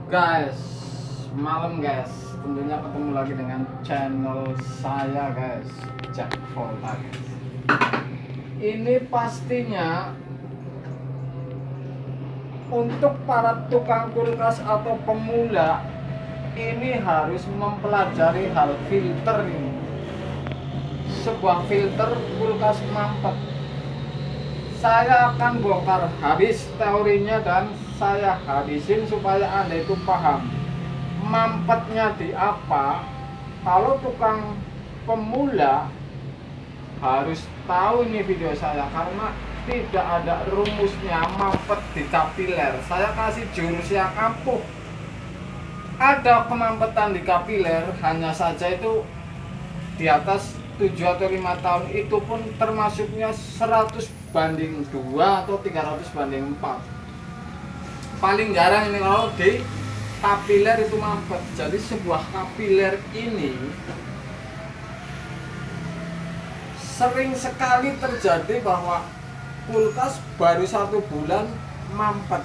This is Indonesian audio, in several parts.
Guys, malam guys, tentunya ketemu lagi dengan channel saya guys, Jack Volta guys. Ini pastinya untuk para tukang kulkas atau pemula, ini harus mempelajari hal filter ini. Sebuah filter kulkas mampet. Saya akan bongkar habis teorinya dan saya habisin supaya Anda itu paham mampetnya di apa. Kalau tukang pemula harus tahu ini video saya karena tidak ada rumusnya mampet di kapiler. Saya kasih jurus yang ampuh. Ada kemampetan di kapiler, hanya saja itu di atas 7 atau 5 tahun, itu pun termasuknya 100/2 atau 300/4. Paling jarang ini kalau di kapiler itu mampet. Jadi sebuah kapiler ini sering sekali terjadi bahwa kulkas baru 1 bulan mampet.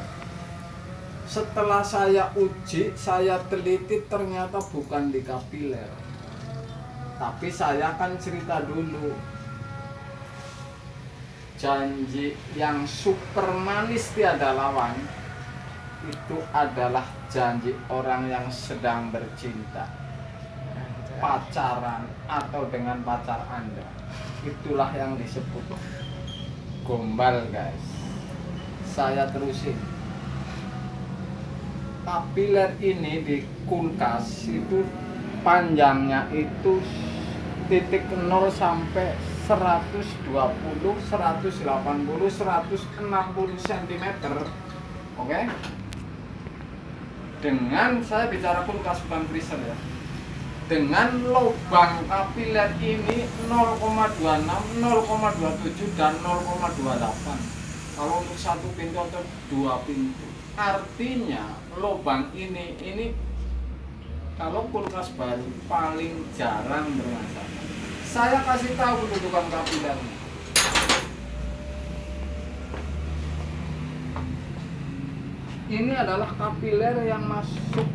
Setelah saya uji, saya teliti, ternyata bukan di kapiler. Tapi saya akan cerita dulu. Janji yang super manis tiada lawan itu adalah janji orang yang sedang bercinta, pacaran atau dengan pacar Anda. Itulah yang disebut gombal guys. Saya terusin. Kapiler ini di kulkas itu panjangnya itu titik 0 sampai 120, 180, 160 cm. Oke? Dengan saya bicara kulkas bukan freezer ya. Dengan lubang kapiler ini 0,26, 0,27 dan 0,28. Kalau untuk 1 pintu atau 2 pintu. Artinya lubang ini kalau kulkas baru paling jarang bermasalah. Saya kasih tahu kedudukan kapilernya. Ini adalah kapiler yang masuk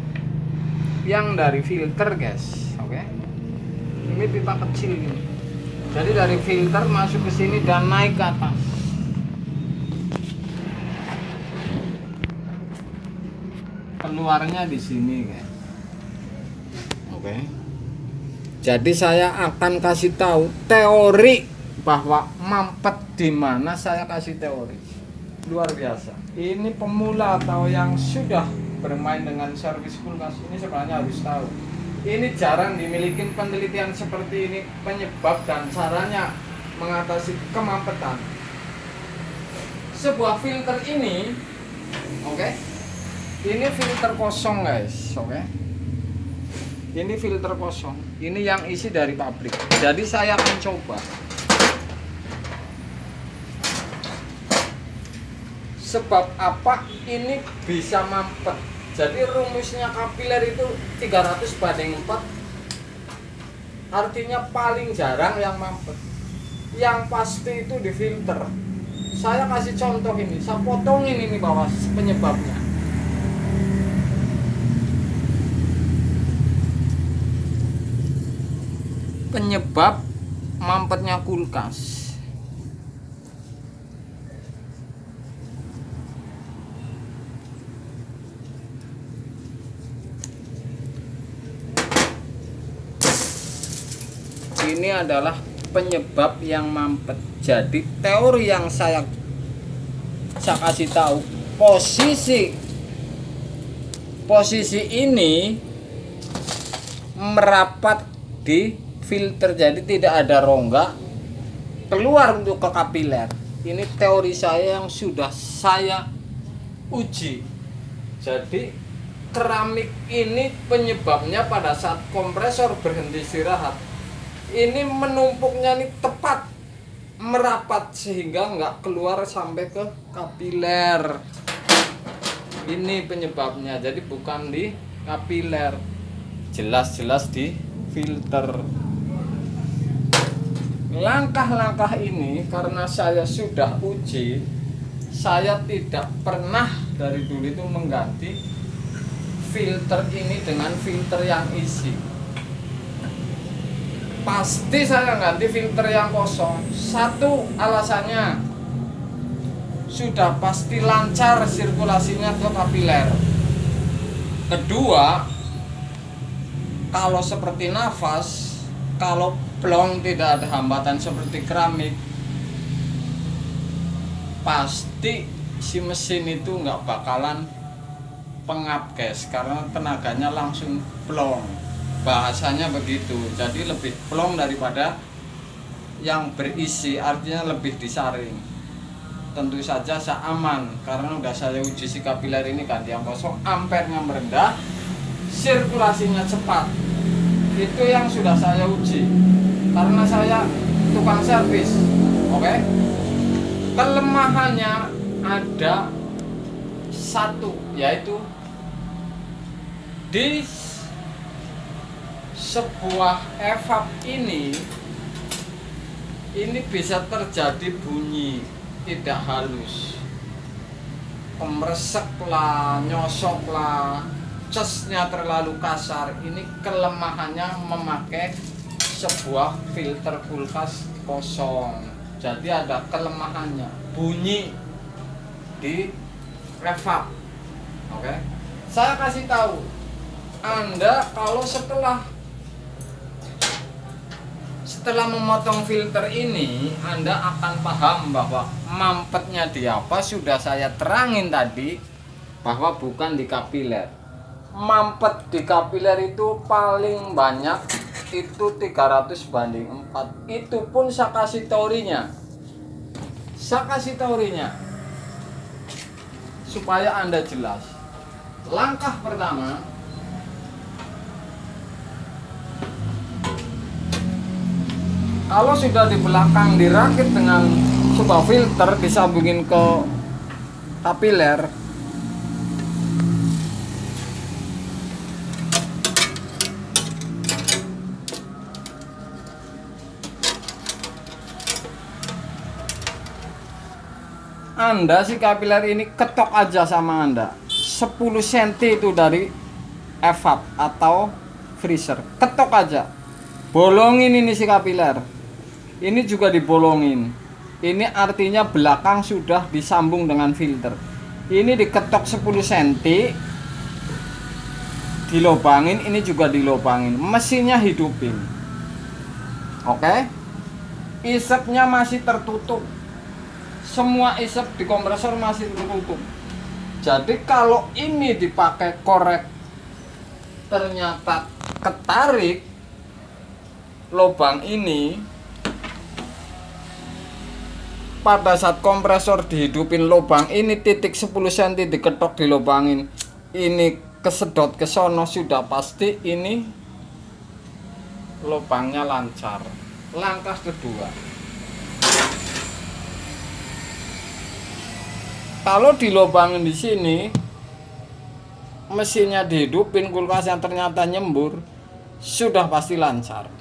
yang dari filter guys, oke? Ini pipa kecil ini. Jadi dari filter masuk ke sini dan naik ke atas. Keluarnya di sini guys. Oke. Jadi saya akan kasih tahu teori bahwa mampet di mana, saya kasih teori. Luar biasa. Ini pemula atau yang sudah bermain dengan servis kulkas ini sebenarnya harus tahu. Ini jarang dimiliki penelitian seperti ini, penyebab dan caranya mengatasi kemampetan. Sebuah filter ini, oke? Ini filter kosong guys, oke? Ini filter kosong. Ini yang isi dari pabrik. Jadi saya akan coba. Sebab apa ini bisa mampet? Jadi rumusnya kapiler itu 300/4. Artinya paling jarang yang mampet. Yang pasti itu di filter. Saya kasih contoh ini. Saya potongin ini bawah penyebabnya. Penyebab mampetnya kulkas. Ini adalah penyebab yang mampet. Jadi teori yang saya kasih tahu, posisi ini merapat di filter, jadi tidak ada rongga keluar untuk ke kapiler. Ini teori saya yang sudah saya uji. Jadi keramik ini penyebabnya pada saat kompresor berhenti istirahat, ini menumpuknya ini tepat merapat sehingga nggak keluar sampai ke kapiler. Ini penyebabnya. Jadi bukan di kapiler, jelas-jelas di filter. Langkah-langkah ini karena saya sudah uji, saya tidak pernah dari dulu itu mengganti filter ini dengan filter yang isi. Pasti saya ganti filter yang kosong. Satu, alasannya sudah pasti lancar sirkulasinya ke kapiler. Kedua, kalau seperti nafas, kalau plong tidak ada hambatan seperti keramik, pasti si mesin itu nggak bakalan pengap guys, karena tenaganya langsung plong. Bahasanya begitu. Jadi lebih plong daripada yang berisi, artinya lebih disaring. Tentu saja saya aman karena udah saya uji si kapiler ini ganti yang kosong, ampernya merendah, sirkulasinya cepat. Itu yang sudah saya uji karena saya tukang servis. Oke. Kelemahannya ada satu, yaitu di sebuah evap ini bisa terjadi bunyi tidak halus, kemresek lah, nyosok lah, casnya terlalu kasar. Ini kelemahannya memakai sebuah filter kulkas kosong. Jadi ada kelemahannya, bunyi di evap. Oke, saya kasih tahu Anda, kalau setelah memotong filter ini, Anda akan paham bahwa mampetnya di apa. Sudah saya terangin tadi bahwa bukan di kapiler. Mampet di kapiler itu paling banyak itu 300/4. Itu pun saya kasih teorinya. Supaya Anda jelas. Langkah pertama, kalau sudah di belakang dirakit dengan sebuah filter, disambungin ke kapiler, Anda si kapiler ini ketok aja sama Anda 10 cm itu dari evap atau freezer, ketok aja, bolongin ini si kapiler. Ini juga dibolongin. Ini artinya belakang sudah disambung dengan filter. Ini diketok 10 cm, dilobangin, ini juga dilobangin. Mesinnya hidupin. Oke. Isepnya masih tertutup. Semua isep di kompresor masih tertutup. Jadi kalau ini dipakai korek ternyata ketarik lubang ini, pada saat kompresor dihidupin lubang ini, titik 10 cm diketok dilobangin, ini kesedot ke sono, sudah pasti ini lubangnya lancar. Langkah kedua, kalau dilobangin di sini, mesinnya dihidupin, kulkasnya ternyata nyembur, sudah pasti lancar.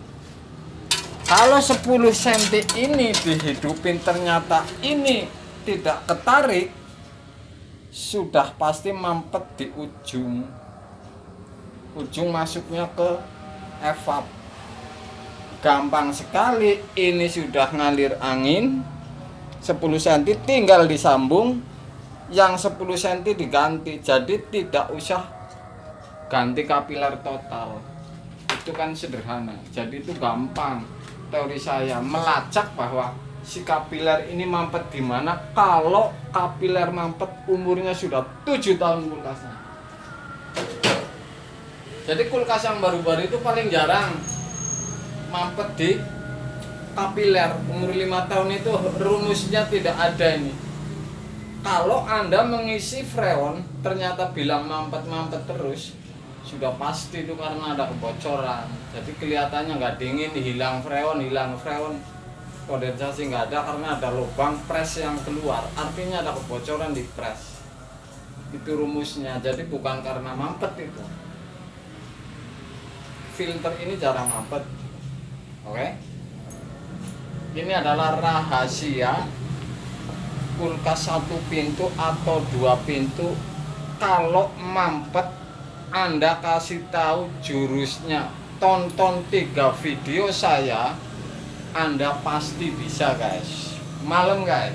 Kalau 10 cm ini dihidupin ternyata ini tidak ketarik, sudah pasti mampet di ujung masuknya ke evap. Gampang sekali, ini sudah ngalir angin 10 cm, tinggal disambung, yang 10 cm diganti. Jadi tidak usah ganti kapiler total, itu kan sederhana. Jadi itu gampang. Teori saya melacak bahwa si kapiler ini mampet di mana. Kalau kapiler mampet umurnya sudah 7 tahun kulkasnya. Jadi kulkas yang baru-baru itu paling jarang mampet di kapiler. Umur 5 tahun itu rumusnya tidak ada ini. Kalau Anda mengisi freon ternyata bilang mampet terus, sudah pasti itu karena ada kebocoran. Jadi kelihatannya nggak dingin, hilang freon, kondensasi nggak ada karena ada lubang pres yang keluar, artinya ada kebocoran di pres. Itu rumusnya. Jadi bukan karena mampet itu. Filter ini jarang mampet. Oke. Ini adalah rahasia kulkas 1 pintu atau 2 pintu. Kalau mampet, Anda kasih tahu jurusnya, tonton 3 video saya, Anda pasti bisa guys. Malam guys.